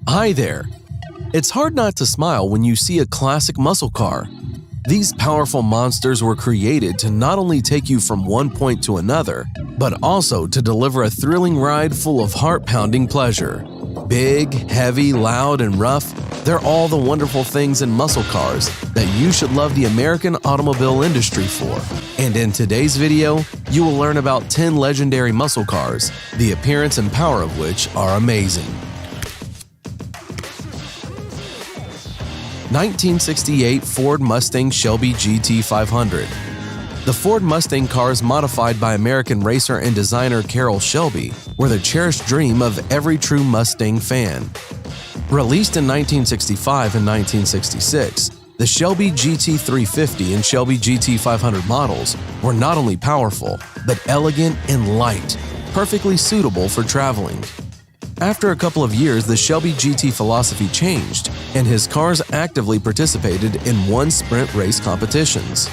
Hi there! It's hard not to smile when you see a classic muscle car. These powerful monsters were created to not only take you from one point to another, but also to deliver a thrilling ride full of heart-pounding pleasure. Big, heavy, loud, and rough, they're all the wonderful things in muscle cars that you should love the American automobile industry for. And in today's video, you will learn about 10 legendary muscle cars, the appearance and power of which are amazing. 1968 Ford Mustang Shelby GT500. The Ford Mustang cars modified by American racer and designer Carroll Shelby were the cherished dream of every true Mustang fan. Released in 1965 and 1966, the Shelby GT350 and Shelby GT500 models were not only powerful, but elegant and light, perfectly suitable for traveling. After a couple of years, the Shelby GT philosophy changed, and his cars actively participated in one sprint race competitions.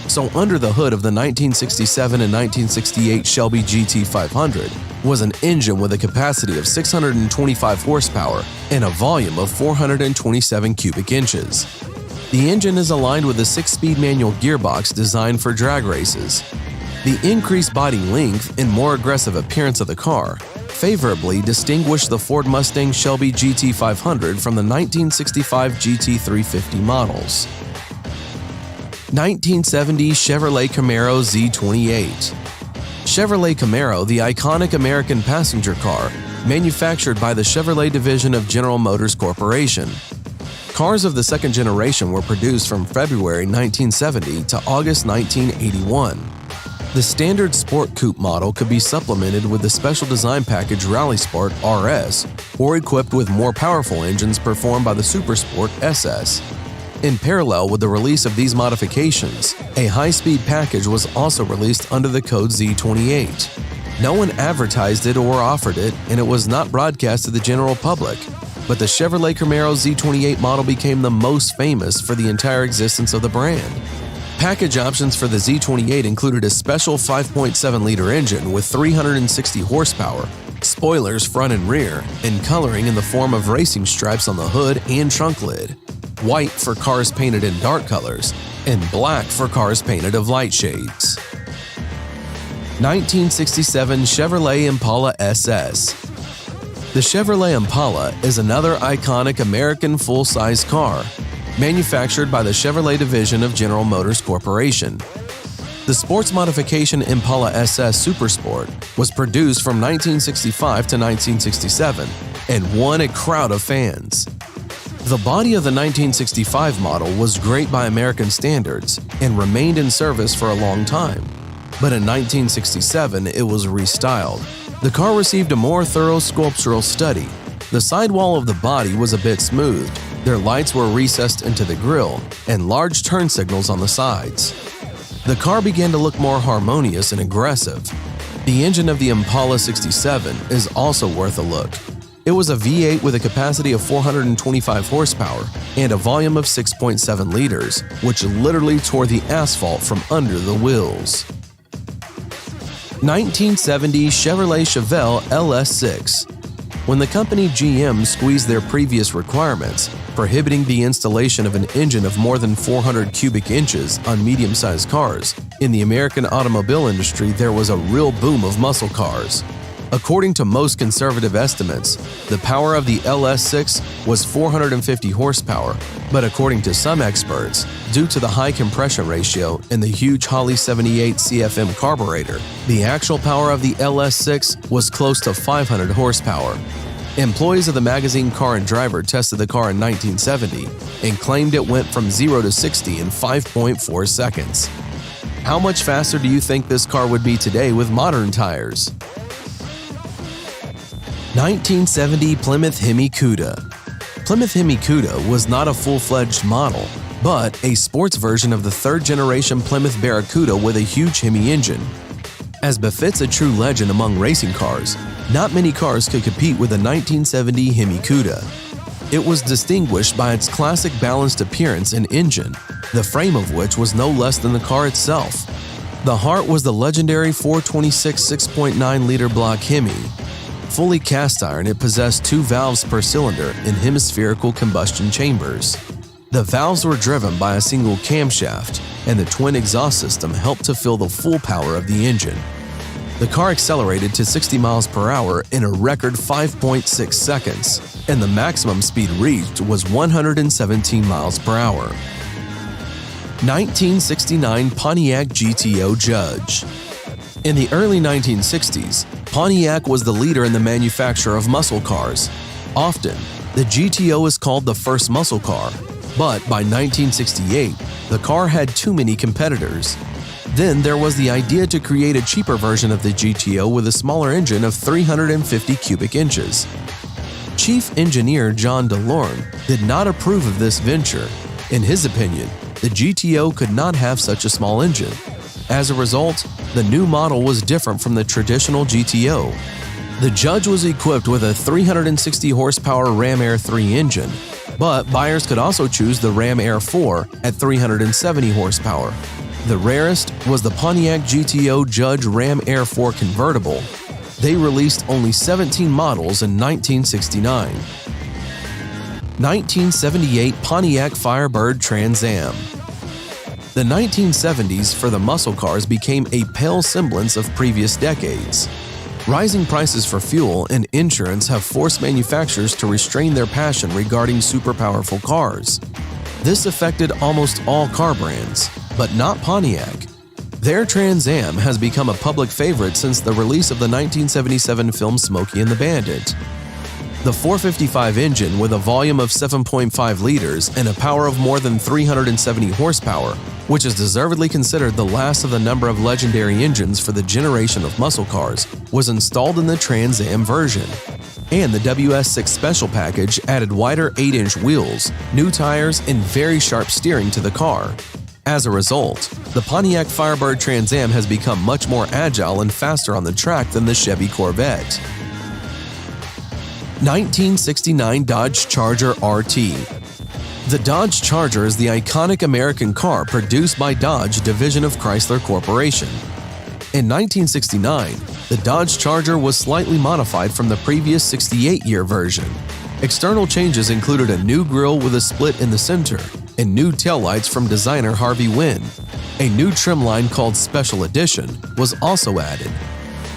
So under the hood of the 1967 and 1968 Shelby GT500 was an engine with a capacity of 625 horsepower and a volume of 427 cubic inches. The engine is aligned with a 6-speed manual gearbox designed for drag races. The increased body length and more aggressive appearance of the car favorably distinguished the Ford Mustang Shelby GT500 from the 1965 GT350 models. 1970 Chevrolet Camaro Z28. Chevrolet Camaro, the iconic American passenger car, manufactured by the Chevrolet division of General Motors Corporation. Cars of the second generation were produced from February 1970 to August 1981. The standard Sport Coupe model could be supplemented with the special design package Rally Sport RS or equipped with more powerful engines performed by the Super Sport SS. In parallel with the release of these modifications, a high-speed package was also released under the code Z28. No one advertised it or offered it, and it was not broadcast to the general public, but the Chevrolet Camaro Z28 model became the most famous for the entire existence of the brand. Package options for the Z28 included a special 5.7-liter engine with 360 horsepower, spoilers front and rear, and coloring in the form of racing stripes on the hood and trunk lid, white for cars painted in dark colors, and black for cars painted of light shades. 1967 Chevrolet Impala SS. The Chevrolet Impala is another iconic American full-size car, manufactured by the Chevrolet division of General Motors Corporation. The sports modification Impala SS Super Sport was produced from 1965 to 1967 and won a crowd of fans. The body of the 1965 model was great by American standards and remained in service for a long time, but in 1967 it was restyled. The car received a more thorough sculptural study. The sidewall of the body was a bit smoothed, their lights were recessed into the grille, and large turn signals on the sides. The car began to look more harmonious and aggressive. The engine of the Impala 67 is also worth a look. It was a V8 with a capacity of 425 horsepower and a volume of 6.7 liters, which literally tore the asphalt from under the wheels. 1970 Chevrolet Chevelle LS6. When the company GM squeezed their previous requirements, prohibiting the installation of an engine of more than 400 cubic inches on medium-sized cars, in the American automobile industry there was a real boom of muscle cars. According to most conservative estimates, the power of the LS6 was 450 horsepower, but according to some experts, due to the high compression ratio and the huge Holley 78 CFM carburetor, the actual power of the LS6 was close to 500 horsepower. Employees of the magazine Car and Driver tested the car in 1970 and claimed it went from 0 to 60 in 5.4 seconds. How much faster do you think this car would be today with modern tires? 1970 Plymouth Hemi Cuda. Plymouth Hemi Cuda was not a full-fledged model, but a sports version of the third-generation Plymouth Barracuda with a huge Hemi engine. As befits a true legend among racing cars, not many cars could compete with the 1970 Hemi Cuda. It was distinguished by its classic balanced appearance and engine, the frame of which was no less than the car itself. The heart was the legendary 426 6.9-liter block Hemi. Fully cast iron, it possessed 2 valves per cylinder in hemispherical combustion chambers. The valves were driven by a single camshaft, and the twin exhaust system helped to fill the full power of the engine. The car accelerated to 60 miles per hour in a record 5.6 seconds, and the maximum speed reached was 117 miles per hour. 1969 Pontiac GTO Judge. In the early 1960s, Pontiac was the leader in the manufacture of muscle cars. Often, the GTO is called the first muscle car, but by 1968, the car had too many competitors. Then there was the idea to create a cheaper version of the GTO with a smaller engine of 350 cubic inches. Chief Engineer John DeLorme did not approve of this venture. In his opinion, the GTO could not have such a small engine. As a result, the new model was different from the traditional GTO. The Judge was equipped with a 360 horsepower Ram Air 3 engine, but buyers could also choose the Ram Air 4 at 370 horsepower. The rarest was the Pontiac GTO Judge Ram Air 4 convertible. They released only 17 models in 1969. 1978 Pontiac Firebird Trans Am. The 1970s for the muscle cars became a pale semblance of previous decades. Rising prices for fuel and insurance have forced manufacturers to restrain their passion regarding super powerful cars. This affected almost all car brands, but not Pontiac. Their Trans Am has become a public favorite since the release of the 1977 film Smokey and the Bandit. The 455 engine with a volume of 7.5 liters and a power of more than 370 horsepower, which is deservedly considered the last of the number of legendary engines for the generation of muscle cars, was installed in the Trans Am version. And the WS6 Special Package added wider 8-inch wheels, new tires, and very sharp steering to the car. As a result, the Pontiac Firebird Trans Am has become much more agile and faster on the track than the Chevy Corvette. 1969 Dodge Charger RT. The Dodge Charger is the iconic American car produced by Dodge division of Chrysler Corporation. In 1969, the Dodge Charger was slightly modified from the previous 68-year version. External changes included a new grille with a split in the center and new taillights from designer Harvey Wynn. A new trim line called Special Edition was also added.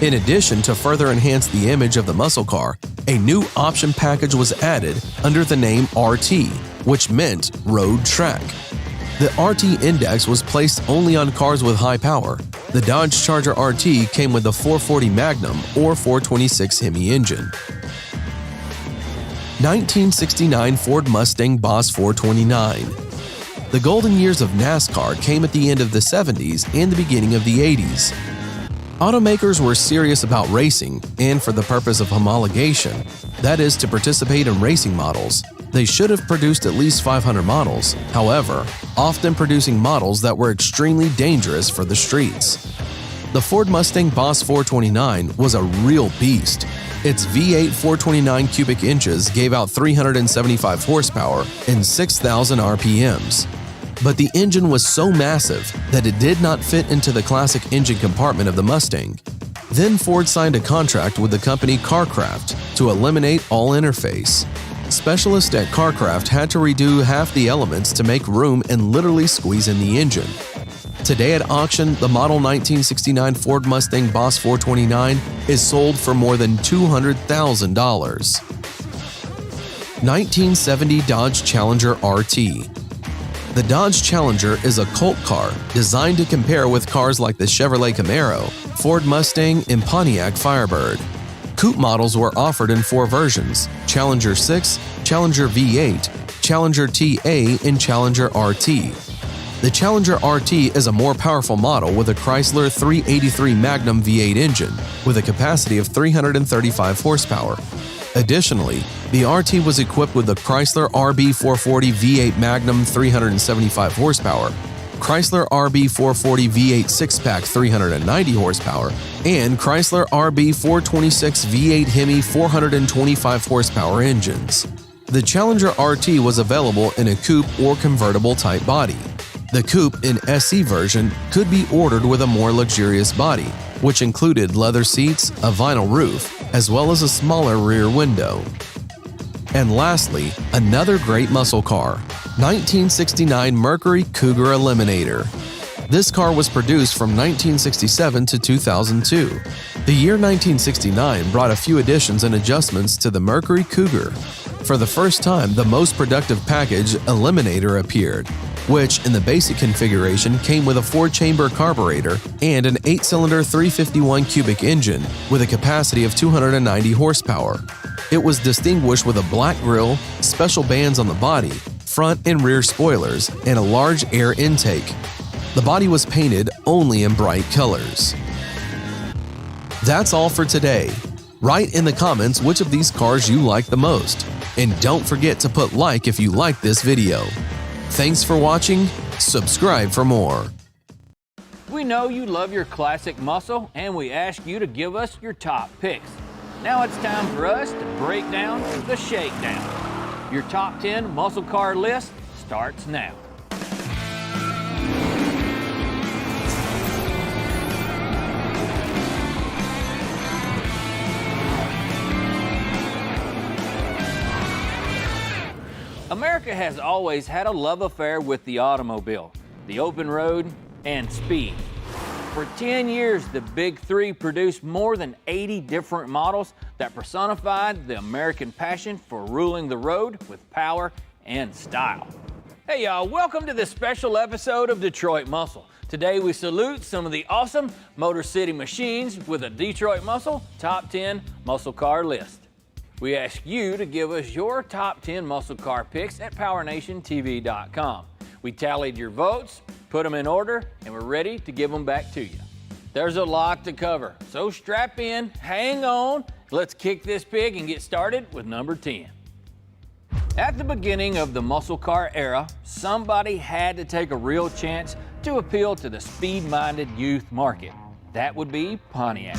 In addition, to further enhance the image of the muscle car, a new option package was added under the name RT, which meant Road Track. The RT index was placed only on cars with high power. The Dodge Charger RT came with the 440 Magnum or 426 Hemi engine. 1969 Ford Mustang Boss 429. The golden years of NASCAR came at the end of the 70s and the beginning of the 80s. Automakers were serious about racing, and for the purpose of homologation, that is, to participate in racing models, they should have produced at least 500 models, however, often producing models that were extremely dangerous for the streets. The Ford Mustang Boss 429 was a real beast. Its V8 429 cubic inches gave out 375 horsepower and 6,000 RPMs. But the engine was so massive that it did not fit into the classic engine compartment of the Mustang. Then Ford signed a contract with the company CarCraft to eliminate all interface. Specialists at CarCraft had to redo half the elements to make room and literally squeeze in the engine. Today at auction, the model 1969 Ford Mustang Boss 429 is sold for more than $200,000. 1970 Dodge Challenger RT. The Dodge Challenger is a cult car designed to compare with cars like the Chevrolet Camaro, Ford Mustang, and Pontiac Firebird. Coupe models were offered in 4 versions: Challenger 6, Challenger V8, Challenger TA, and Challenger RT. The Challenger RT is a more powerful model with a Chrysler 383 Magnum V8 engine with a capacity of 335 horsepower. Additionally, the RT was equipped with the Chrysler RB440 V8 Magnum 375 horsepower, Chrysler RB440 V8 6-pack 390 horsepower, and Chrysler RB426 V8 Hemi 425 horsepower engines. The Challenger RT was available in a coupe or convertible type body. The coupe in SE version could be ordered with a more luxurious body, which included leather seats, a vinyl roof, as well as a smaller rear window. And lastly, another great muscle car, 1969 Mercury Cougar Eliminator. This car was produced from 1967 to 2002. The year 1969 brought a few additions and adjustments to the Mercury Cougar. For the first time, the most productive package, Eliminator, appeared, which in the basic configuration came with a 4-chamber carburetor and an 8-cylinder 351 cubic engine with a capacity of 290 horsepower. It was distinguished with a black grille, special bands on the body, front and rear spoilers, and a large air intake. The body was painted only in bright colors. That's all for today. Write in the comments which of these cars you like the most. And don't forget to put like if you like this video. Thanks for watching. Subscribe for more. We know you love your classic muscle, and we ask you to give us your top picks. Now it's time for us to break down the shakedown. Your top 10 muscle car list starts now. America has always had a love affair with the automobile, the open road, and speed. For 10 years, the Big Three produced more than 80 different models that personified the American passion for ruling the road with power and style. Hey y'all, welcome to this special episode of Detroit Muscle. Today we salute some of the awesome Motor City machines with a Detroit Muscle Top 10 Muscle Car List. We ask you to give us your top 10 muscle car picks at PowerNationTV.com. We tallied your votes, put them in order, and we're ready to give them back to you. There's a lot to cover, so strap in, hang on, let's kick this pig and get started with number 10. At the beginning of the muscle car era, somebody had to take a real chance to appeal to the speed-minded youth market. That would be Pontiac.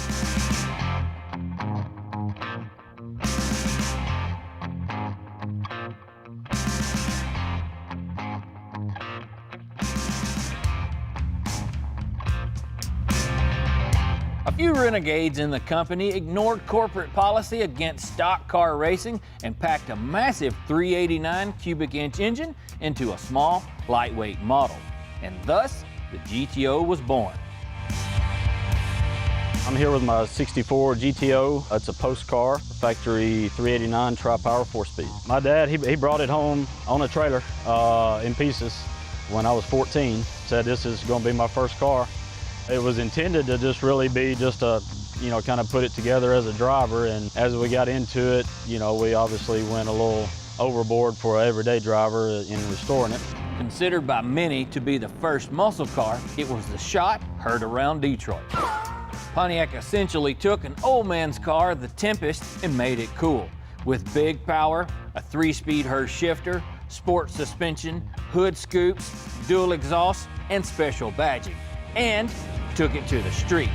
A few renegades in the company ignored corporate policy against stock car racing and packed a massive 389 cubic inch engine into a small, lightweight model. And thus, the GTO was born. I'm here with my 64 GTO. It's a post car, factory 389 tri-power 4-speed. My dad, he brought it home on a trailer in pieces when I was 14. Said this is gonna be my first car. It was intended to just really be just a, kind of put it together as a driver. And as we got into it, we obviously went a little overboard for an everyday driver in restoring it. Considered by many to be the first muscle car, it was the shot heard around Detroit. Pontiac essentially took an old man's car, the Tempest, and made it cool. With big power, a 3-speed Hurst shifter, sport suspension, hood scoops, dual exhaust, and special badging. And took it to the streets.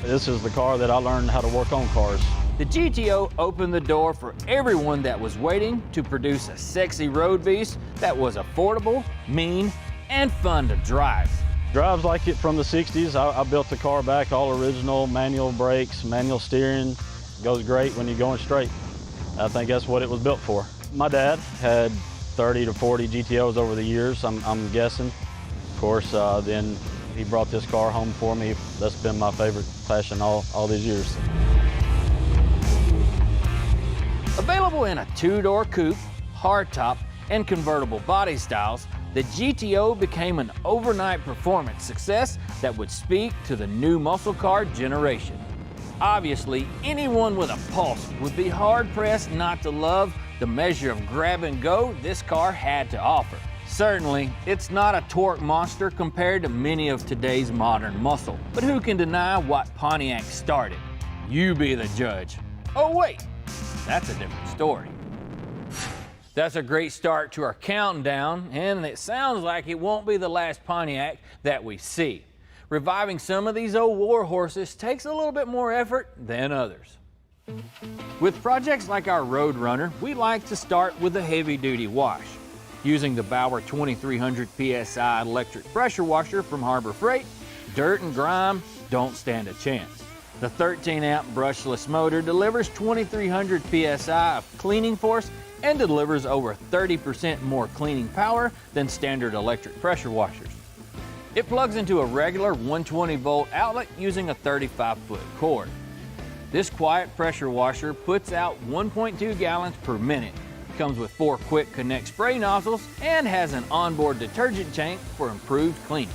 This is the car that I learned how to work on cars. The GTO opened the door for everyone that was waiting to produce a sexy road beast that was affordable, mean, and fun to drive. Drives like it from the 60s. I built the car back all original, manual brakes, manual steering. Goes great when you're going straight. I think that's what it was built for. My dad had 30 to 40 GTOs over the years, I'm guessing. Of course, then he brought this car home for me. That's been my favorite passion all these years. Available in a 2-door coupe, hardtop, and convertible body styles, the GTO became an overnight performance success that would speak to the new muscle car generation. Obviously, anyone with a pulse would be hard-pressed not to love the measure of grab and go this car had to offer. Certainly, it's not a torque monster compared to many of today's modern muscle, but who can deny what Pontiac started? You be the judge. Oh wait, that's a different story. That's a great start to our countdown, and it sounds like it won't be the last Pontiac that we see. Reviving some of these old war horses takes a little bit more effort than others. With projects like our Roadrunner, we like to start with a heavy-duty wash. Using the Bauer 2300 PSI electric pressure washer from Harbor Freight, dirt and grime don't stand a chance. The 13-amp brushless motor delivers 2,300 psi of cleaning force and delivers over 30% more cleaning power than standard electric pressure washers. It plugs into a regular 120-volt outlet using a 35-foot cord. This quiet pressure washer puts out 1.2 gallons per minute, comes with 4 quick connect spray nozzles, and has an onboard detergent tank for improved cleaning.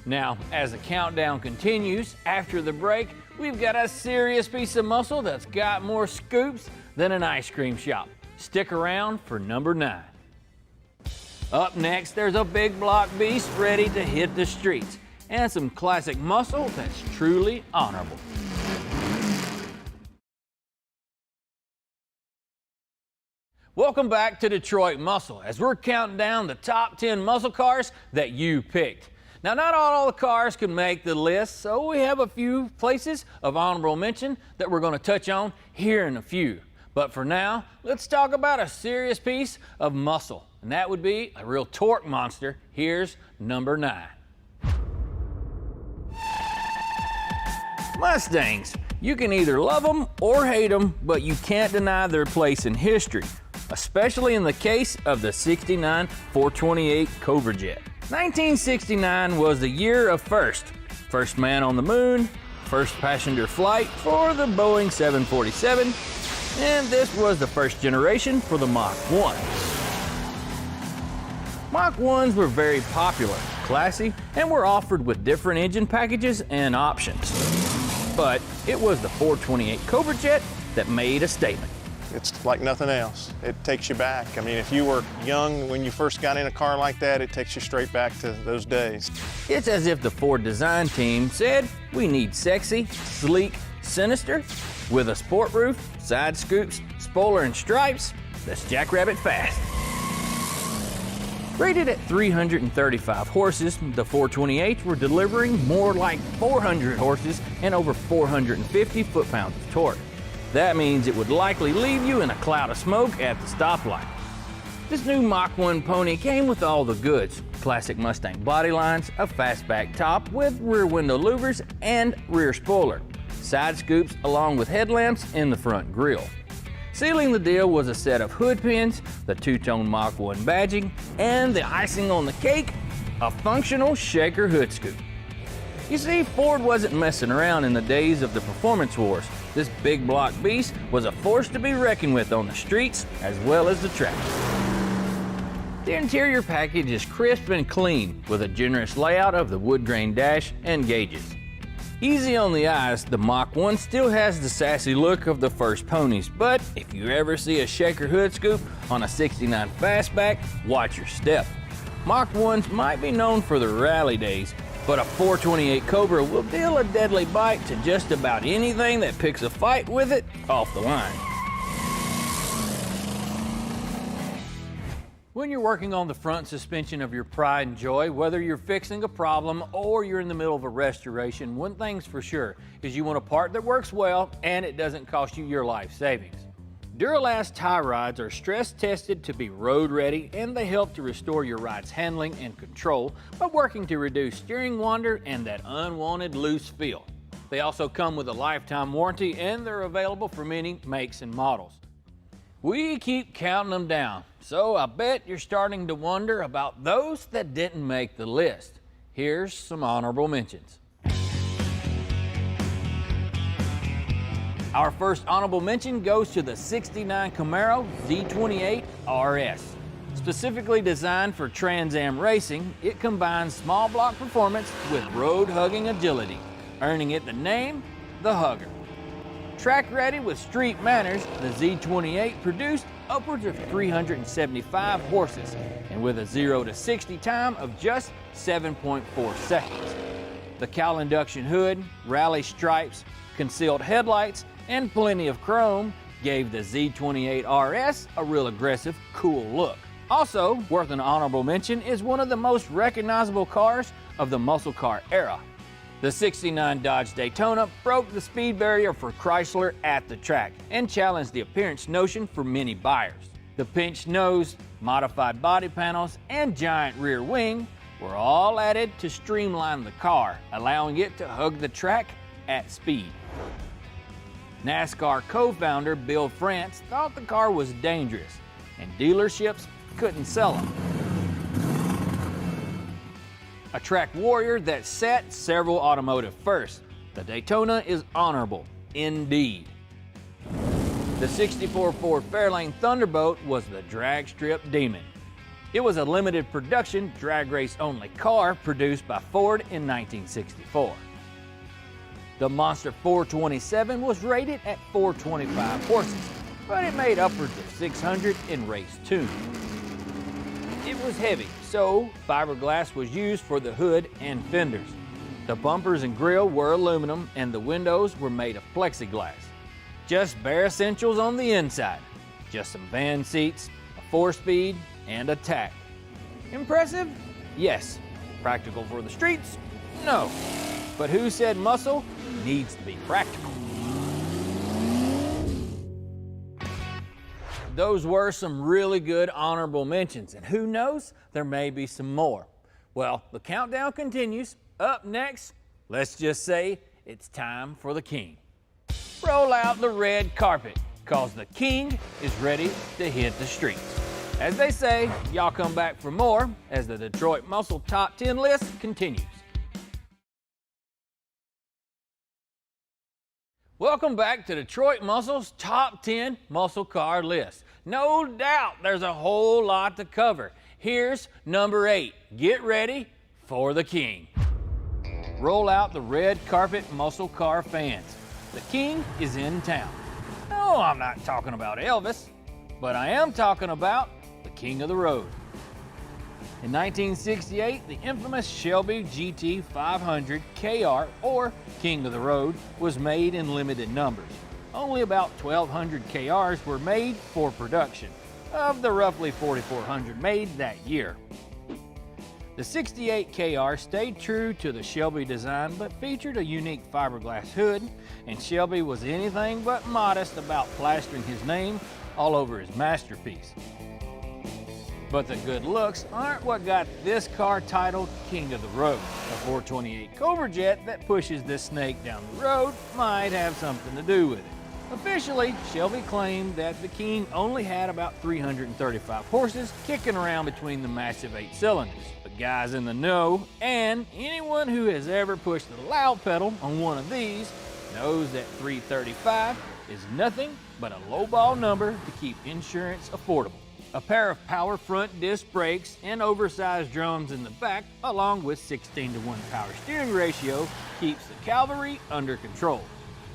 Now, as the countdown continues, after the break, we've got a serious piece of muscle that's got more scoops than an ice cream shop. Stick around for number 9. Up next, there's a big block beast ready to hit the streets, and some classic muscle that's truly honorable. Welcome back to Detroit Muscle, as we're counting down the top 10 muscle cars that you picked. Now, not all the cars can make the list, so we have a few places of honorable mention that we're going to touch on here in a few. But for now, let's talk about a serious piece of muscle, and that would be a real torque monster. Here's number 9. Mustangs. You can either love them or hate them, but you can't deny their place in history, especially in the case of the '69 428 Cobra Jet. 1969 was the year of first man on the moon, first passenger flight for the Boeing 747, and this was the first generation for the Mach 1. Mach 1s were very popular, classy, and were offered with different engine packages and options. But it was the 428 Cobra Jet that made a statement. It's like nothing else. It takes you back. I mean, if you were young when you first got in a car like that, it takes you straight back to those days. It's as if the Ford design team said, we need sexy, sleek, sinister, with a sport roof, side scoops, spoiler, and stripes that's jackrabbit fast. Rated at 335 horses, the 428s were delivering more like 400 horses and over 450 foot-pounds of torque. That means it would likely leave you in a cloud of smoke at the stoplight. This new Mach 1 pony came with all the goods: classic Mustang body lines, a fastback top with rear window louvers and rear spoiler, side scoops along with headlamps in the front grille. Sealing the deal was a set of hood pins, the two-tone Mach 1 badging, and the icing on the cake, a functional shaker hood scoop. You see, Ford wasn't messing around in the days of the performance wars. This big block beast was a force to be reckoned with on the streets as well as the track. The interior package is crisp and clean, with a generous layout of the wood grain dash and gauges. Easy on the eyes, the Mach 1 still has the sassy look of the first ponies, but if you ever see a shaker hood scoop on a '69 fastback, watch your step. Mach 1s might be known for the rally days, but a 428 Cobra will deal a deadly bite to just about anything that picks a fight with it off the line. When you're working on the front suspension of your Pride and Joy, whether you're fixing a problem or you're in the middle of a restoration, one thing's for sure is you want a part that works well and it doesn't cost you your life savings. Duralast tie rods are stress tested to be road ready, and they help to restore your ride's handling and control by working to reduce steering wander and that unwanted loose feel. They also come with a lifetime warranty, and they're available for many makes and models. We keep counting them down, so I bet you're starting to wonder about those that didn't make the list. Here's some honorable mentions. Our first honorable mention goes to the '69 Camaro Z28 RS. Specifically designed for Trans Am racing, it combines small block performance with road-hugging agility, earning it the name, the Hugger. Track ready with street manners, the Z28 produced upwards of 375 horses, and with a 0 to 60 time of just 7.4 seconds. The cowl induction hood, rally stripes, concealed headlights, and plenty of chrome gave the Z28 RS a real aggressive, cool look. Also, worth an honorable mention is one of the most recognizable cars of the muscle car era. The '69 Dodge Daytona broke the speed barrier for Chrysler at the track and challenged the appearance notion for many buyers. The pinched nose, modified body panels, and giant rear wing were all added to streamline the car, allowing it to hug the track at speed. NASCAR co-founder Bill France thought the car was dangerous, and dealerships couldn't sell them. A track warrior that set several automotive firsts, the Daytona is honorable indeed. The '64 Ford Fairlane Thunderbolt was the drag strip demon. It was a limited production, drag race only car produced by Ford in 1964. The Monster 427 was rated at 425 horses, but it made upwards of 600 in race tune. It was heavy, so fiberglass was used for the hood and fenders. The bumpers and grille were aluminum and the windows were made of plexiglass. Just bare essentials on the inside. Just some van seats, a 4-speed, and a tack. Impressive? Yes. Practical for the streets? No. But who said muscle needs to be practical? Those were some really good honorable mentions, and who knows, there may be some more. Well, the countdown continues. Up next, let's just say it's time for the king. Roll out the red carpet, cause the king is ready to hit the streets. As they say, y'all come back for more as the Detroit Muscle Top 10 list continues. Welcome back to Detroit Muscle's Top 10 Muscle Car List. No doubt there's a whole lot to cover. Here's number 8. Get ready for the king. Roll out the red carpet muscle car fans. The king is in town. No, I'm not talking about Elvis, but I am talking about the king of the road. In 1968, the infamous Shelby GT 500 KR, or King of the Road, was made in limited numbers. Only about 1,200 KRs were made for production, of the roughly 4,400 made that year. The 68 KR stayed true to the Shelby design, but featured a unique fiberglass hood, and Shelby was anything but modest about plastering his name all over his masterpiece. But the good looks aren't what got this car titled King of the Road. A 428 Cobra Jet that pushes this snake down the road might have something to do with it. Officially, Shelby claimed that the King only had about 335 horses kicking around between the massive 8 cylinders. But guys in the know, and anyone who has ever pushed the loud pedal on one of these, knows that 335 is nothing but a lowball number to keep insurance affordable. A pair of power front disc brakes and oversized drums in the back, along with 16:1 power steering ratio, keeps the cavalry under control.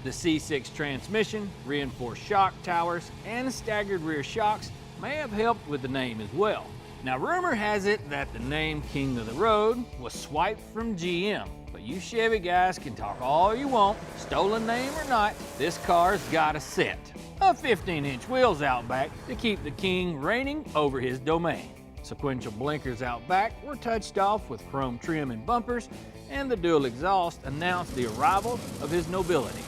The C6 transmission, reinforced shock towers, and staggered rear shocks may have helped with the name as well. Now, rumor has it that the name King of the Road was swiped from GM, but you Chevy guys can talk all you want, stolen name or not, this car's got a set of 15-inch wheels out back to keep the King reigning over his domain. Sequential blinkers out back were touched off with chrome trim and bumpers, and the dual exhaust announced the arrival of his nobility.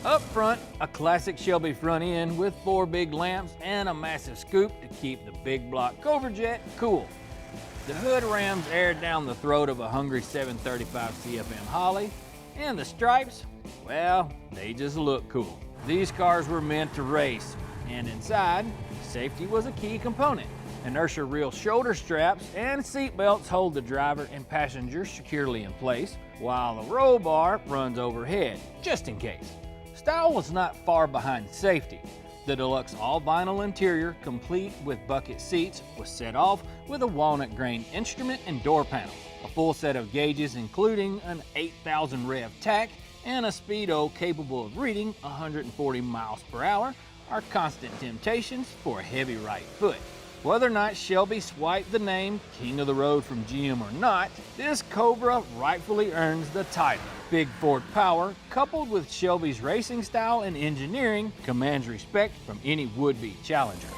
Up front, a classic Shelby front end with 4 big lamps and a massive scoop to keep the big block Cobra Jet cool. The hood rams aired down the throat of a hungry 735 CFM Holly, and the stripes, well, they just look cool. These cars were meant to race, and inside, safety was a key component. Inertia reel shoulder straps and seat belts hold the driver and passenger securely in place, while the roll bar runs overhead, just in case. Style was not far behind safety. The deluxe all-vinyl interior, complete with bucket seats, was set off with a walnut grain instrument and door panel, a full set of gauges including an 8,000 rev tach, and a speedo capable of reading 140 miles per hour are constant temptations for a heavy right foot. Whether or not Shelby swiped the name King of the Road from GM or not, this Cobra rightfully earns the title. Big Ford power, coupled with Shelby's racing style and engineering, commands respect from any would-be challenger.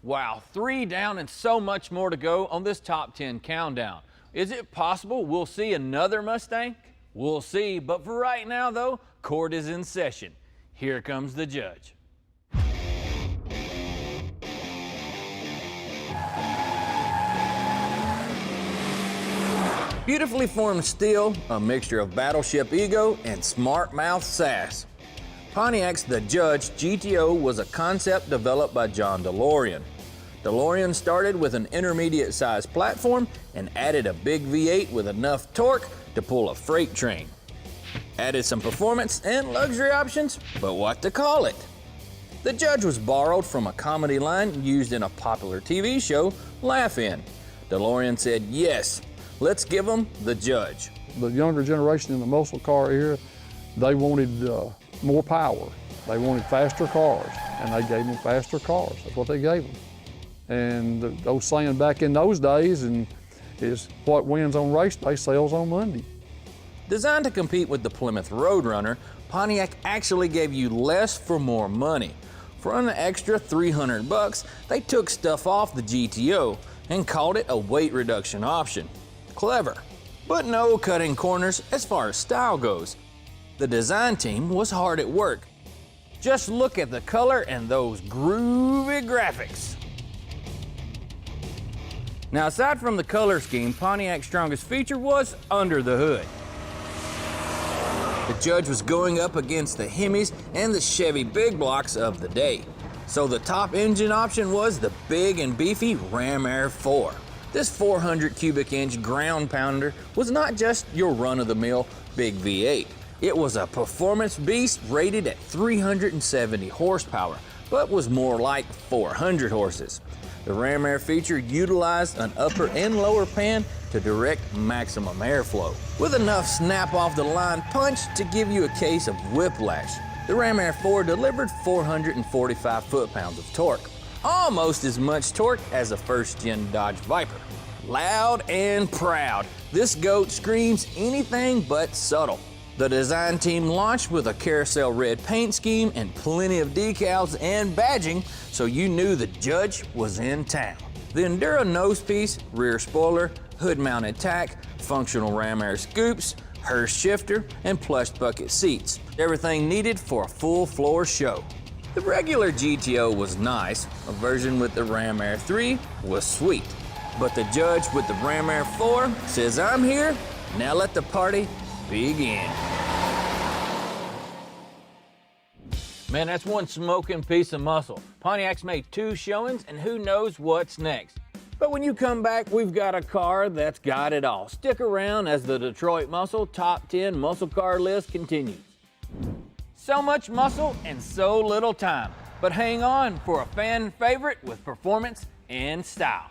Wow, 3 down and so much more to go on this top 10 countdown. Is it possible we'll see another Mustang? We'll see, but for right now though, court is in session. Here comes the judge. Beautifully formed steel, a mixture of battleship ego and smart mouth sass. Pontiac's The Judge GTO was a concept developed by John DeLorean. DeLorean started with an intermediate-sized platform and added a big V8 with enough torque to pull a freight train. Added some performance and luxury options, but what to call it? The Judge was borrowed from a comedy line used in a popular TV show, Laugh-In. DeLorean said, yes, let's give them The Judge. The younger generation in the muscle car era, they wanted more power. They wanted faster cars, and they gave them faster cars. That's what they gave them. And the old saying back in those days is what wins on race day sells on Monday. Designed to compete with the Plymouth Roadrunner, Pontiac actually gave you less for more money. For an extra $300, they took stuff off the GTO and called it a weight reduction option. Clever, but no cutting corners as far as style goes. The design team was hard at work. Just look at the color and those groovy graphics. Now, aside from the color scheme, Pontiac's strongest feature was under the hood. The Judge was going up against the Hemis and the Chevy big blocks of the day. So the top engine option was the big and beefy Ram Air 4. This 400 cubic inch ground pounder was not just your run-of-the-mill big V8. It was a performance beast rated at 370 horsepower, but was more like 400 horses. The Ram Air feature utilized an upper and lower pan to direct maximum airflow, with enough snap-off-the-line punch to give you a case of whiplash. The Ram Air 4 delivered 445 foot-pounds of torque, almost as much torque as a first-gen Dodge Viper. Loud and proud, this goat screams anything but subtle. The design team launched with a carousel red paint scheme and plenty of decals and badging, so you knew the Judge was in town. The Enduro nosepiece, rear spoiler, hood-mounted tack, functional Ram Air scoops, Hurst shifter, and plush bucket seats. Everything needed for a full floor show. The regular GTO was nice, a version with the Ram Air 3 was sweet. But the Judge with the Ram Air 4 says, I'm here, now let the party begin. Man, that's one smoking piece of muscle. Pontiac's made 2 showings, and who knows what's next. But when you come back, we've got a car that's got it all. Stick around as the Detroit Muscle Top 10 Muscle Car list continues. So much muscle and so little time. But hang on for a fan favorite with performance and style.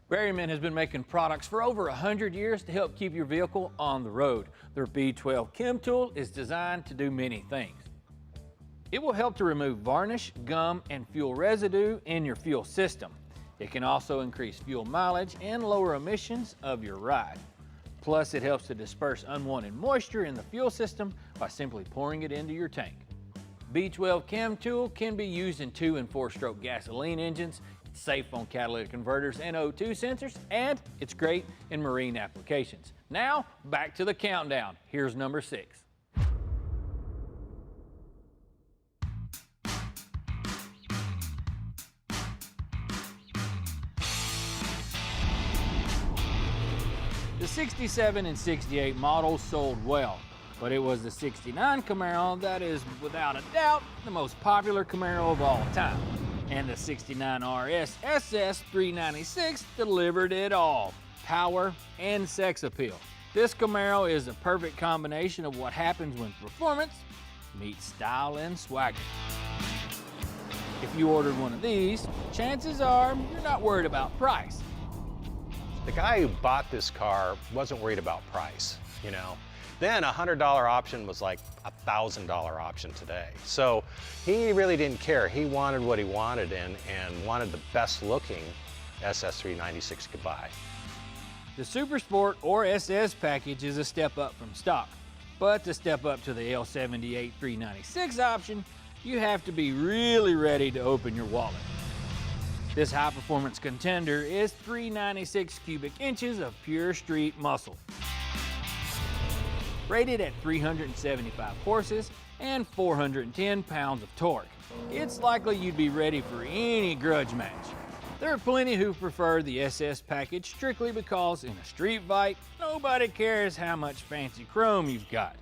Berryman has been making products for over 100 years to help keep your vehicle on the road. Their B12 Chem Tool is designed to do many things. It will help to remove varnish, gum, and fuel residue in your fuel system. It can also increase fuel mileage and lower emissions of your ride. Plus, it helps to disperse unwanted moisture in the fuel system by simply pouring it into your tank. B12 Chem Tool can be used in 2- and 4-stroke gasoline engines. It's safe on catalytic converters and O2 sensors, and it's great in marine applications. Now, back to the countdown. Here's number 6. The 67 and 68 models sold well, but it was the 69 Camaro that is, without a doubt, the most popular Camaro of all time. And the 69 RS SS 396 delivered it all, power and sex appeal. This Camaro is a perfect combination of what happens when performance meets style and swagger. If you ordered one of these, chances are you're not worried about price. The guy who bought this car wasn't worried about price, you know. Then a $100 option was like a $1,000 option today. So he really didn't care. He wanted what he wanted and wanted the best looking SS396 he could buy. The Super Sport or SS package is a step up from stock, but to step up to the L78 396 option, you have to be really ready to open your wallet. This high-performance contender is 396 cubic inches of pure street muscle. Rated at 375 horses and 410 pounds of torque, it's likely you'd be ready for any grudge match. There are plenty who prefer the SS package strictly because in a street fight, nobody cares how much fancy chrome you've got.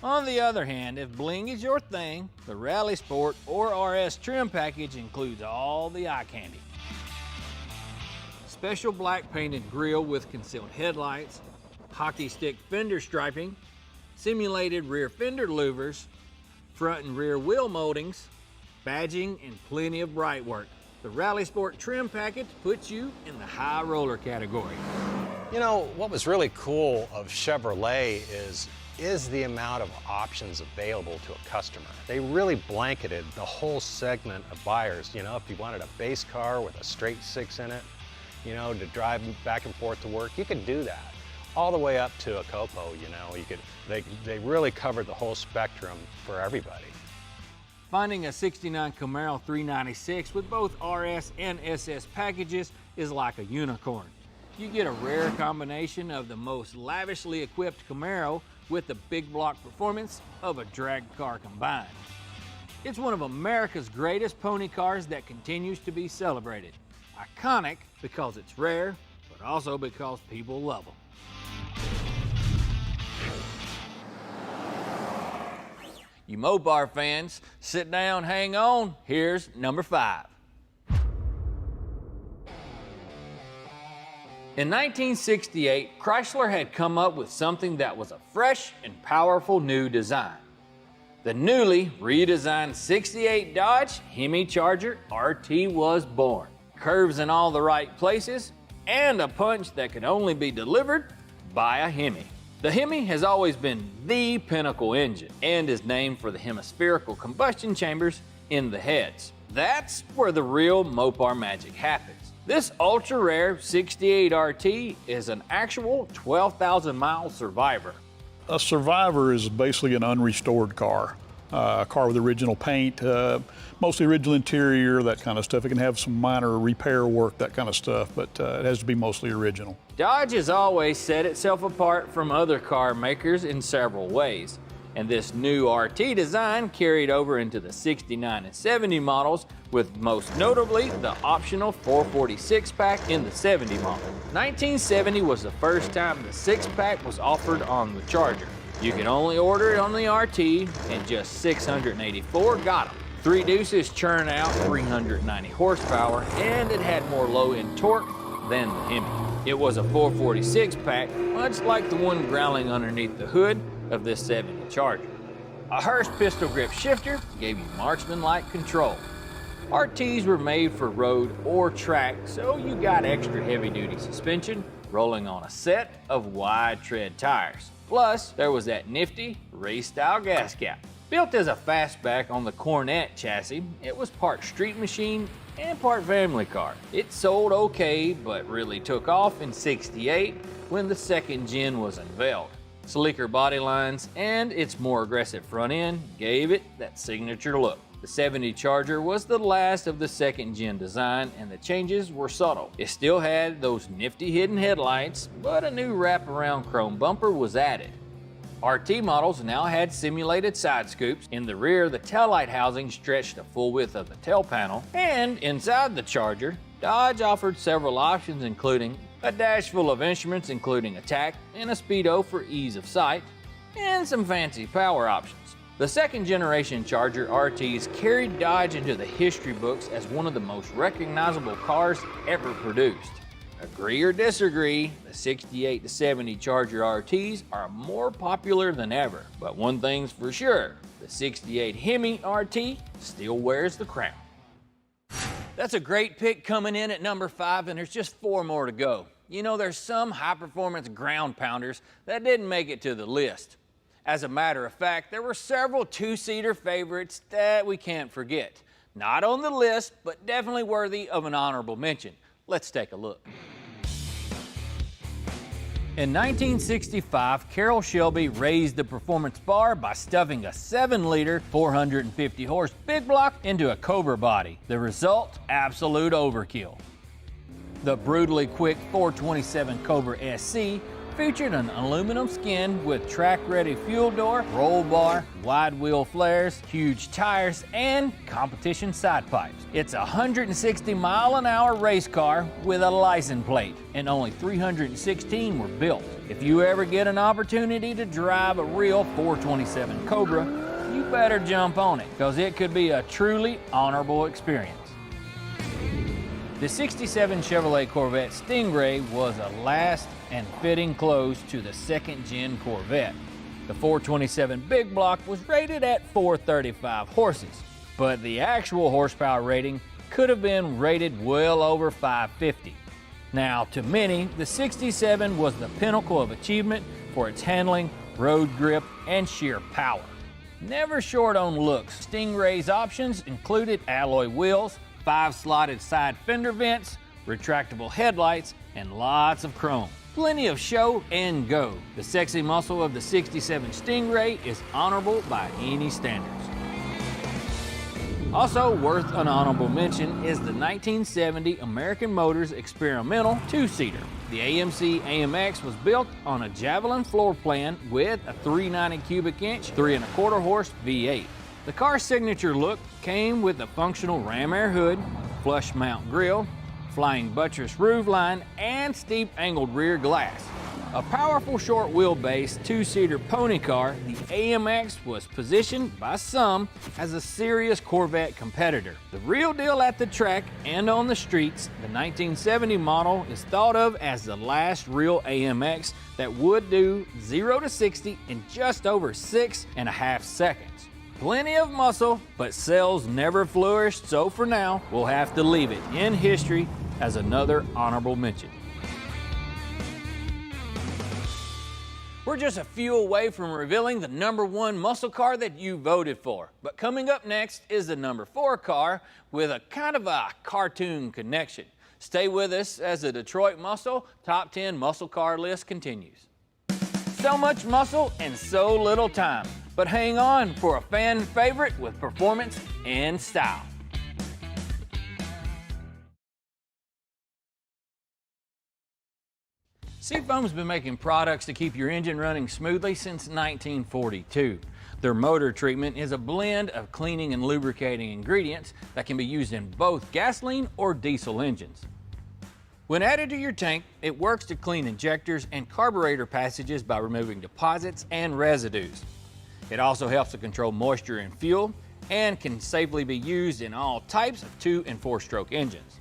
On the other hand, if bling is your thing, the Rally Sport or RS trim package includes all the eye candy. Special black painted grille with concealed headlights, hockey stick fender striping, simulated rear fender louvers, front and rear wheel moldings, badging, and plenty of bright work. The Rally Sport trim package puts you in the high roller category. You know, what was really cool of Chevrolet is the amount of options available to a customer. They really blanketed the whole segment of buyers. You know, if you wanted a base car with a straight six in it, you know, to drive back and forth to work, you could do that. All the way up to a Copo, you know, they really covered the whole spectrum for everybody. Finding a 69 Camaro 396 with both RS and SS packages is like a unicorn. You get a rare combination of the most lavishly equipped Camaro with the big block performance of a drag car combined. It's one of America's greatest pony cars that continues to be celebrated. Iconic because it's rare, but also because people love them. You Mopar fans, sit down, hang on. Here's number 5. In 1968, Chrysler had come up with something that was a fresh and powerful new design. The newly redesigned 68 Dodge Hemi Charger RT was born. Curves in all the right places, and a punch that could only be delivered by a Hemi. The Hemi has always been the pinnacle engine and is named for the hemispherical combustion chambers in the heads. That's where the real Mopar magic happens. This ultra-rare 68 RT is an actual 12,000-mile survivor. A survivor is basically an unrestored car. A car with original paint, mostly original interior, that kind of stuff. It can have some minor repair work, that kind of stuff, but it has to be mostly original. Dodge has always set itself apart from other car makers in several ways, and this new RT design carried over into the 69 and 70 models, with most notably the optional 446 pack in the 70 model. 1970 was the first time the 6-pack was offered on the Charger. You can only order it on the RT, and just 684 got them. 3 Deuces churn out 390 horsepower, and it had more low-end torque than the Hemi. It was a 446 pack, much like the one growling underneath the hood of this 70 Charger. A Hurst pistol grip shifter gave you marksman-like control. RTs were made for road or track, so you got extra heavy-duty suspension rolling on a set of wide tread tires. Plus, there was that nifty race-style gas cap. Built as a fastback on the Cornet chassis, it was part street machine and part family car. It sold okay, but really took off in '68 when the second gen was unveiled. Sleeker body lines and its more aggressive front end gave it that signature look. The 70 Charger was the last of the second gen design, and the changes were subtle. It still had those nifty hidden headlights, but a new wraparound chrome bumper was added. RT models now had simulated side scoops. In the rear, the taillight housing stretched the full width of the tail panel, and inside the Charger, Dodge offered several options, including a dash full of instruments including a tack and a speedo for ease of sight, and some fancy power options. The second generation Charger RTs carried Dodge into the history books as one of the most recognizable cars ever produced. Agree or disagree, the 68 to 70 Charger RTs are more popular than ever, but one thing's for sure, the 68 Hemi RT still wears the crown. That's a great pick coming in at number 5, and there's just 4 more to go. You know, there's some high-performance ground pounders that didn't make it to the list. As a matter of fact, there were several 2-seater favorites that we can't forget. Not on the list, but definitely worthy of an honorable mention. Let's take a look. In 1965, Carroll Shelby raised the performance bar by stuffing a 7-liter, 450-horse big block into a Cobra body. The result, absolute overkill. The brutally quick 427 Cobra SC featured an aluminum skin with track-ready fuel door, roll bar, wide wheel flares, huge tires, and competition side pipes. It's a 160-mile-an-hour race car with a license plate, and only 316 were built. If you ever get an opportunity to drive a real 427 Cobra, you better jump on it, because it could be a truly honorable experience. The 67 Chevrolet Corvette Stingray was a last and fitting close to the second-gen Corvette. The 427 Big Block was rated at 435 horses, but the actual horsepower rating could have been rated well over 550. Now, to many, the 67 was the pinnacle of achievement for its handling, road grip, and sheer power. Never short on looks, Stingray's options included alloy wheels, 5 slotted side fender vents, retractable headlights, and lots of chrome. Plenty of show and go. The sexy muscle of the 67 Stingray is honorable by any standards. Also worth an honorable mention is the 1970 American Motors experimental two-seater. The AMC AMX was built on a Javelin floor plan with a 390 cubic inch, 3¼ horse V8. The car's signature look came with a functional ram air hood, flush mount grille, flying buttress roof line, and steep angled rear glass. A powerful short wheelbase two-seater pony car, the AMX was positioned by some as a serious Corvette competitor. The real deal at the track and on the streets, the 1970 model is thought of as the last real AMX that would do 0 to 60 in just over 6.5 seconds. Plenty of muscle, but sales never flourished, so for now, we'll have to leave it in history as another honorable mention. We're just a few away from revealing the #1 muscle car that you voted for. But coming up next is the #4 car with a kind of a cartoon connection. Stay with us as the Detroit Muscle Top 10 Muscle Car list continues. So much muscle and so little time. But hang on for a fan favorite with performance and style. Seafoam's been making products to keep your engine running smoothly since 1942. Their motor treatment is a blend of cleaning and lubricating ingredients that can be used in both gasoline or diesel engines. When added to your tank, it works to clean injectors and carburetor passages by removing deposits and residues. It also helps to control moisture in fuel and can safely be used in all types of 2- and 4-stroke engines.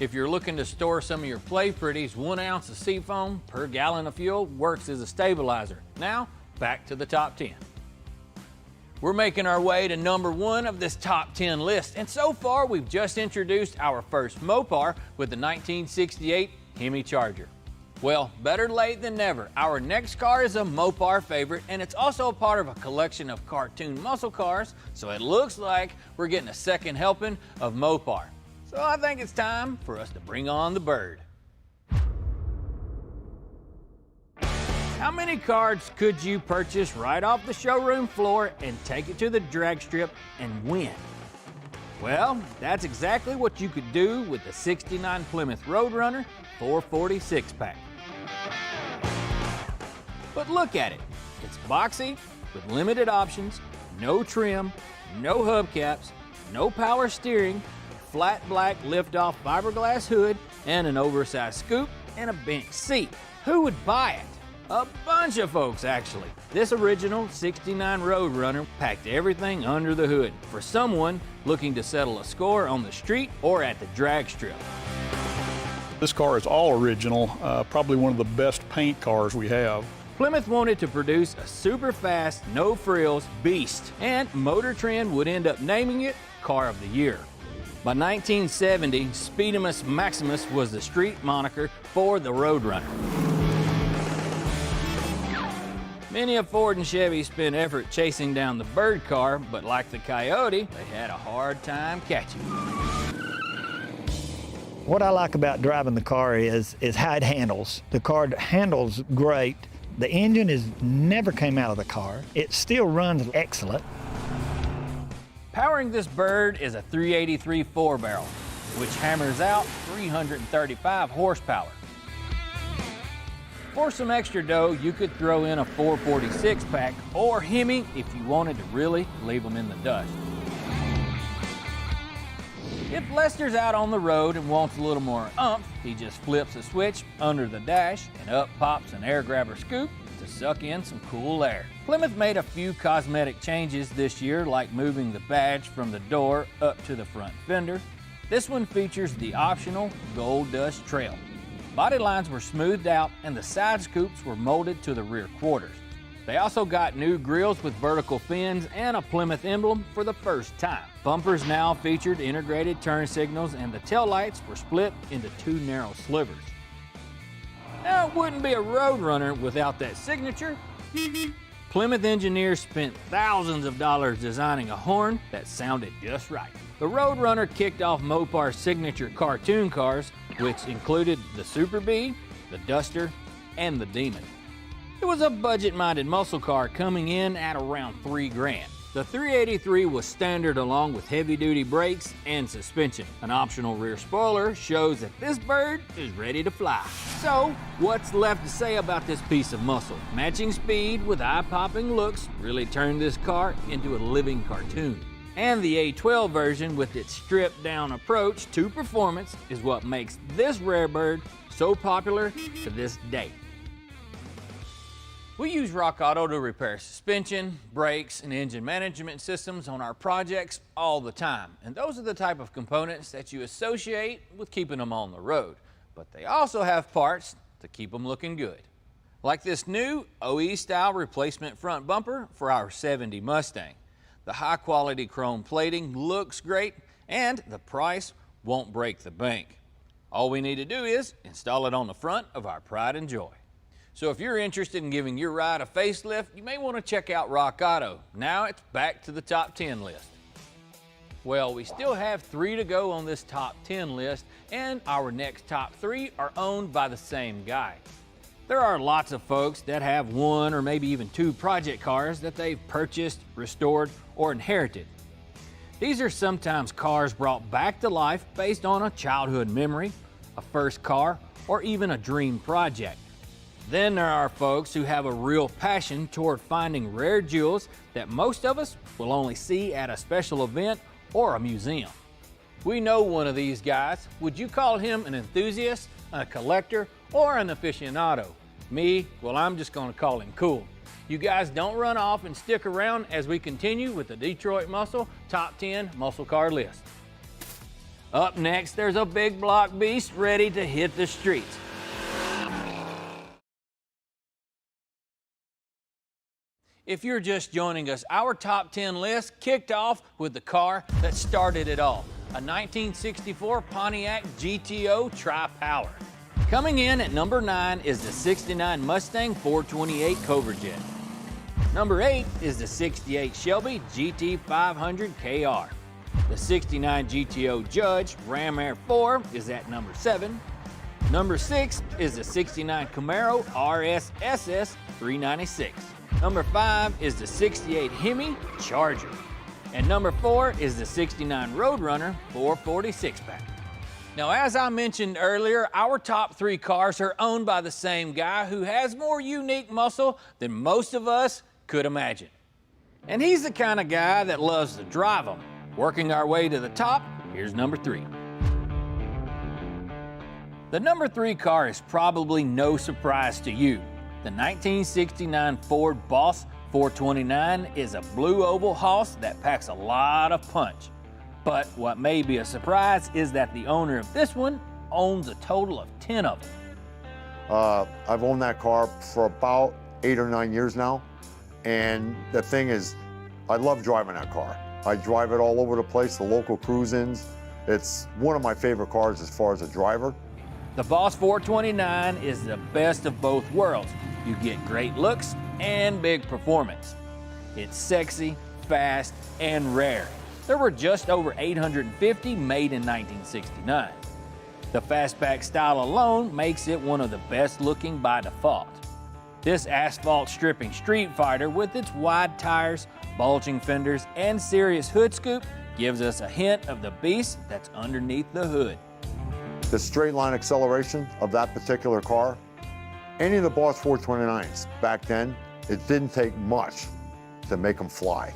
If you're looking to store some of your play pretties, 1 ounce of Seafoam per gallon of fuel works as a stabilizer. Now, back to the top 10. We're making our way to #1 of this top 10 list, and so far we've just introduced our first Mopar with the 1968 Hemi Charger. Well, better late than never. Our next car is a Mopar favorite, and it's also a part of a collection of cartoon muscle cars, so it looks like we're getting a second helping of Mopar. So I think it's time for us to bring on the bird. How many cars could you purchase right off the showroom floor and take it to the drag strip and win? Well, that's exactly what you could do with the 69 Plymouth Roadrunner 440 6-pack. But look at it. It's boxy, with limited options, no trim, no hubcaps, no power steering, flat black lift-off fiberglass hood, and an oversized scoop and a bench seat. Who would buy it? A bunch of folks, actually. This original 69 Roadrunner packed everything under the hood for someone looking to settle a score on the street or at the drag strip. This car is all original, probably one of the best paint cars we have. Plymouth wanted to produce a super fast, no frills beast, and Motor Trend would end up naming it Car of the Year. By 1970, Speedomus Maximus was the street moniker for the Roadrunner. Many of Ford and Chevy spent effort chasing down the bird car, but like the Coyote, they had a hard time catching it. What I like about driving the car is how it handles. The car handles great. The engine never came out of the car. It still runs excellent. Powering this bird is a 383 4-barrel, which hammers out 335 horsepower. For some extra dough, you could throw in a 446 pack or Hemi if you wanted to really leave them in the dust. If Lester's out on the road and wants a little more oomph, he just flips a switch under the dash and up pops an air grabber scoop to suck in some cool air. Plymouth made a few cosmetic changes this year, like moving the badge from the door up to the front fender. This one features the optional Gold Dust Trail. Body lines were smoothed out and the side scoops were molded to the rear quarters. They also got new grills with vertical fins and a Plymouth emblem for the first time. Bumpers now featured integrated turn signals and the taillights were split into 2 narrow slivers. Now, it wouldn't be a Road Runner without that signature. Plymouth engineers spent thousands of dollars designing a horn that sounded just right. The Road Runner kicked off Mopar's signature cartoon cars, which included the Super Bee, the Duster, and the Demon. It was a budget-minded muscle car coming in at around $3 grand. The 383 was standard along with heavy-duty brakes and suspension. An optional rear spoiler shows that this bird is ready to fly. So, what's left to say about this piece of muscle? Matching speed with eye-popping looks really turned this car into a living cartoon. And the A12 version with its stripped-down approach to performance is what makes this rare bird so popular to this day. We use Rock Auto to repair suspension, brakes, and engine management systems on our projects all the time. And those are the type of components that you associate with keeping them on the road. But they also have parts to keep them looking good. Like this new OE-style replacement front bumper for our 70 Mustang. The high-quality chrome plating looks great, and the price won't break the bank. All we need to do is install it on the front of our Pride and Joy. So if you're interested in giving your ride a facelift, you may want to check out Rock Auto. Now it's back to the top 10 list. Well, we still have 3 to go on this top 10 list, and our next top 3 are owned by the same guy. There are lots of folks that have 1 or maybe even 2 project cars that they've purchased, restored, or inherited. These are sometimes cars brought back to life based on a childhood memory, a first car, or even a dream project. Then there are folks who have a real passion toward finding rare jewels that most of us will only see at a special event or a museum. We know one of these guys. Would you call him an enthusiast, a collector, or an aficionado? Me, well, I'm just gonna call him cool. You guys don't run off and stick around as we continue with the Detroit Muscle Top 10 Muscle Car List. Up next, there's a big block beast ready to hit the streets. If you're just joining us, our top 10 list kicked off with the car that started it all, a 1964 Pontiac GTO Tri-Power. Coming in at number 9 is the 69 Mustang 428 Cobra Jet. Number 8 is the 68 Shelby GT500 KR. The 69 GTO Judge Ram Air 4 is at number 7. Number 6 is the 69 Camaro RS SS 396. Number 5 is the 68 Hemi Charger. And number 4 is the 69 Roadrunner 446 pack. Now, as I mentioned earlier, our top 3 cars are owned by the same guy who has more unique muscle than most of us could imagine. And he's the kind of guy that loves to drive them. Working our way to the top, here's number 3. The number 3 car is probably no surprise to you. The 1969 Ford Boss 429 is a blue oval hoss that packs a lot of punch. But what may be a surprise is that the owner of this one owns a total of 10 of them. I've owned that car for about 8 or 9 years now. And the thing is, I love driving that car. I drive it all over the place, the local cruise-ins. It's one of my favorite cars as far as a driver. The Boss 429 is the best of both worlds. You get great looks and big performance. It's sexy, fast, and rare. There were just over 850 made in 1969. The fastback style alone makes it one of the best looking by default. This asphalt stripping street fighter with its wide tires, bulging fenders, and serious hood scoop gives us a hint of the beast that's underneath the hood. The straight line acceleration of that particular car any of the Boss 429s back then, it didn't take much to make them fly.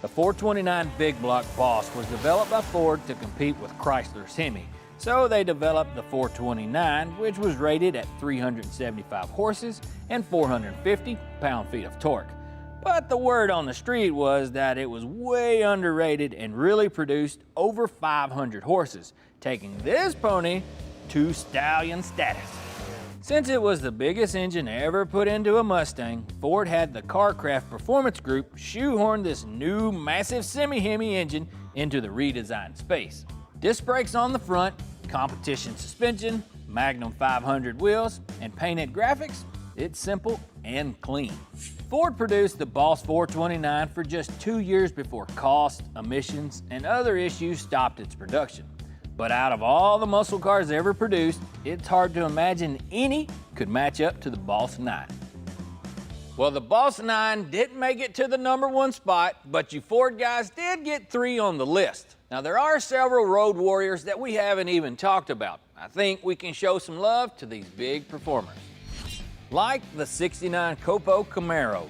The 429 Big Block Boss was developed by Ford to compete with Chrysler's Hemi. So they developed the 429, which was rated at 375 horses and 450 pound-feet of torque. But the word on the street was that it was way underrated and really produced over 500 horses, taking this pony to stallion status. Since it was the biggest engine ever put into a Mustang, Ford had the Carcraft Performance Group shoehorn this new massive semi-Hemi engine into the redesigned space. Disc brakes on the front, competition suspension, Magnum 500 wheels, and painted graphics, it's simple and clean. Ford produced the Boss 429 for just 2 years before cost, emissions, and other issues stopped its production. But out of all the muscle cars ever produced, it's hard to imagine any could match up to the Boss 9. Well, the Boss 9 didn't make it to the #1 spot, but you Ford guys did get 3 on the list. Now, there are several road warriors that we haven't even talked about. I think we can show some love to these big performers. Like the '69 Copo Camaro.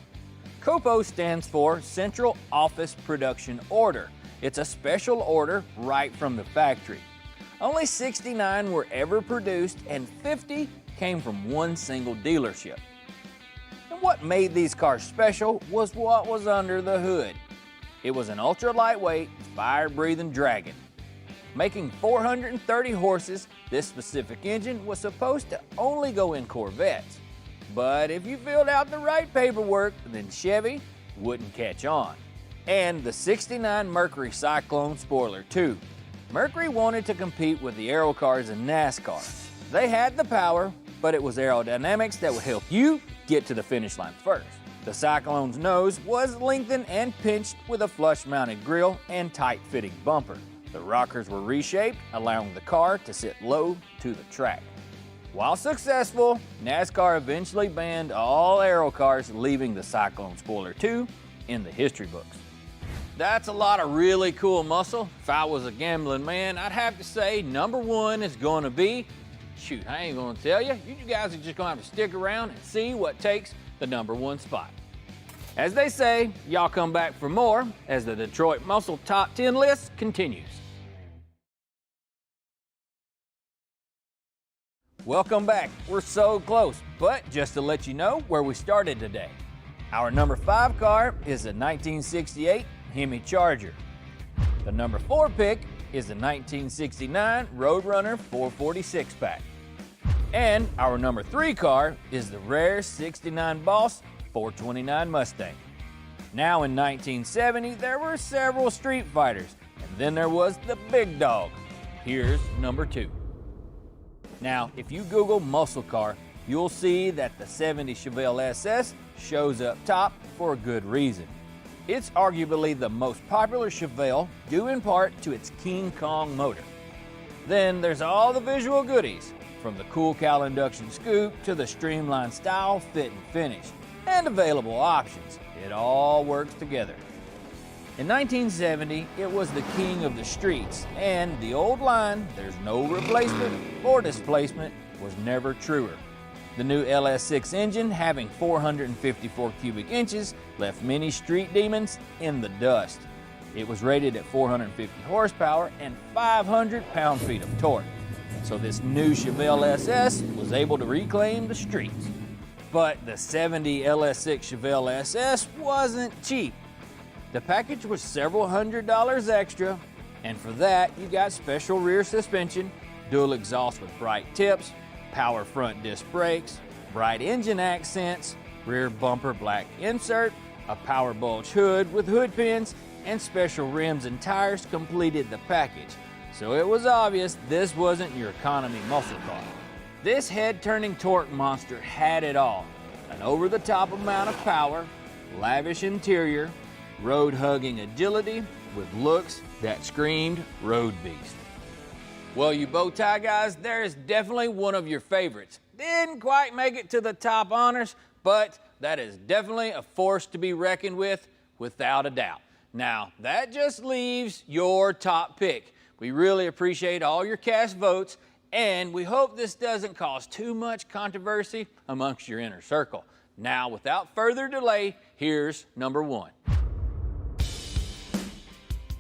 COPO stands for Central Office Production Order. It's a special order right from the factory. Only 69 were ever produced and 50 came from one single dealership. And what made these cars special was what was under the hood. It was an ultra-lightweight, fire-breathing Dragon. Making 430 horses, this specific engine was supposed to only go in Corvettes. But if you filled out the right paperwork, then Chevy wouldn't catch on. And the '69 Mercury Cyclone spoiler too. Mercury wanted to compete with the aero cars in NASCAR. They had the power, but it was aerodynamics that would help you get to the finish line first. The Cyclone's nose was lengthened and pinched with a flush-mounted grille and tight-fitting bumper. The rockers were reshaped, allowing the car to sit low to the track. While successful, NASCAR eventually banned all aero cars, leaving the Cyclone Spoiler 2 in the history books. That's a lot of really cool muscle. If I was a gambling man, I'd have to say #1 is going to be, shoot, I ain't going to tell you. You guys are just going to have to stick around and see what takes the #1 spot. As they say, y'all come back for more as the Detroit Muscle Top 10 list continues. Welcome back. We're so close, but just to let you know where we started today. Our #5 car is a 1968 Hemi Charger. The #4 pick is the 1969 Roadrunner 446 pack. And our #3 car is the rare '69 Boss 429 Mustang. Now in 1970, there were several street fighters, and then there was the big dog. Here's #2. Now, if you Google muscle car, you'll see that the '70 Chevelle SS shows up top for a good reason. It's arguably the most popular Chevelle, due in part to its King Kong motor. Then there's all the visual goodies, from the cool cowl induction scoop to the streamlined style, fit, and finish, and available options. It all works together. In 1970, it was the king of the streets, and the old line, "There's no replacement or displacement," was never truer. The new LS6 engine, having 454 cubic inches, left many street demons in the dust. It was rated at 450 horsepower and 500 pound-feet of torque. So this new Chevelle SS was able to reclaim the streets. But the '70 LS6 Chevelle SS wasn't cheap. The package was several $100s extra, and for that you got special rear suspension, dual exhaust with bright tips, power front disc brakes, bright engine accents, rear bumper black insert, a power bulge hood with hood pins, and special rims and tires completed the package. So it was obvious this wasn't your economy muscle car. This head-turning torque monster had it all: an over-the-top amount of power, lavish interior, road-hugging agility with looks that screamed road beast. Well, you bow tie guys, there is definitely one of your favorites. Didn't quite make it to the top honors, but that is definitely a force to be reckoned with, without a doubt. Now, that just leaves your top pick. We really appreciate all your cast votes, And we hope this doesn't cause too much controversy amongst your inner circle. Now, without further delay, here's number 1.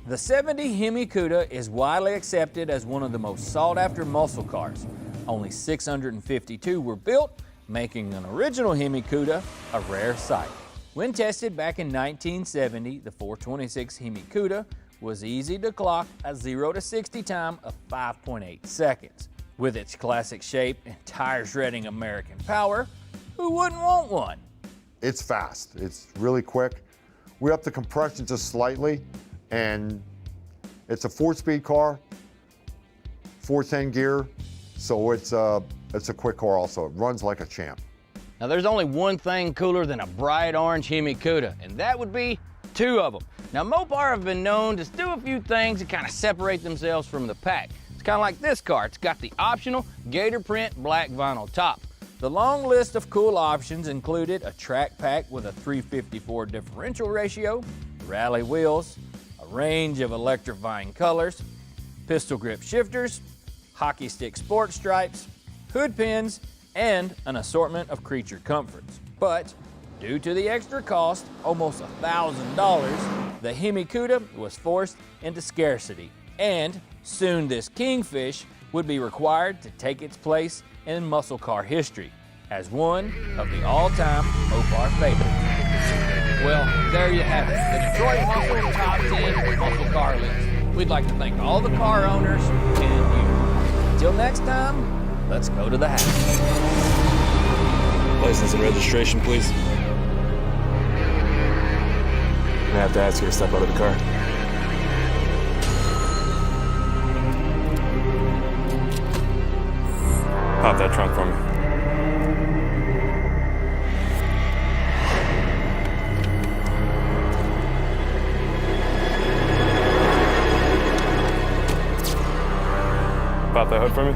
The 70 Hemi Cuda is widely accepted as one of the most sought-after muscle cars. Only 652 were built, making an original Hemi Cuda a rare sight. When tested back in 1970, the 426 Hemi Cuda was easy to clock a 0 to 60 time of 5.8 seconds. With its classic shape and tire-shredding American power, who wouldn't want one? It's fast. It's really quick. We up the compression just slightly, and it's a 4-speed car, 410 gear, so it's a quick car also. It runs like a champ. Now there's only one thing cooler than a bright orange Hemi Cuda, and that would be 2 of them. Now Mopar have been known to do a few things to kind of separate themselves from the pack. It's kind of like this car. It's got the optional gator print black vinyl top. The long list of cool options included a track pack with a 354 differential ratio, rally wheels, a range of electrifying colors, pistol grip shifters, hockey stick sport stripes, hood pins, and an assortment of creature comforts. But due to the extra cost, almost $1,000, the Hemi Cuda was forced into scarcity, and soon this Kingfish would be required to take its place in muscle car history as one of the all-time Mopar favorites. Well, there you have it, the Detroit Muscle Top 10 Muscle Car List. We'd like to thank all the car owners and you. Until next time, let's go to the house. License and registration, please. I'm gonna have to ask you to step out of the car. Pop that trunk for me. Pop that hood for me.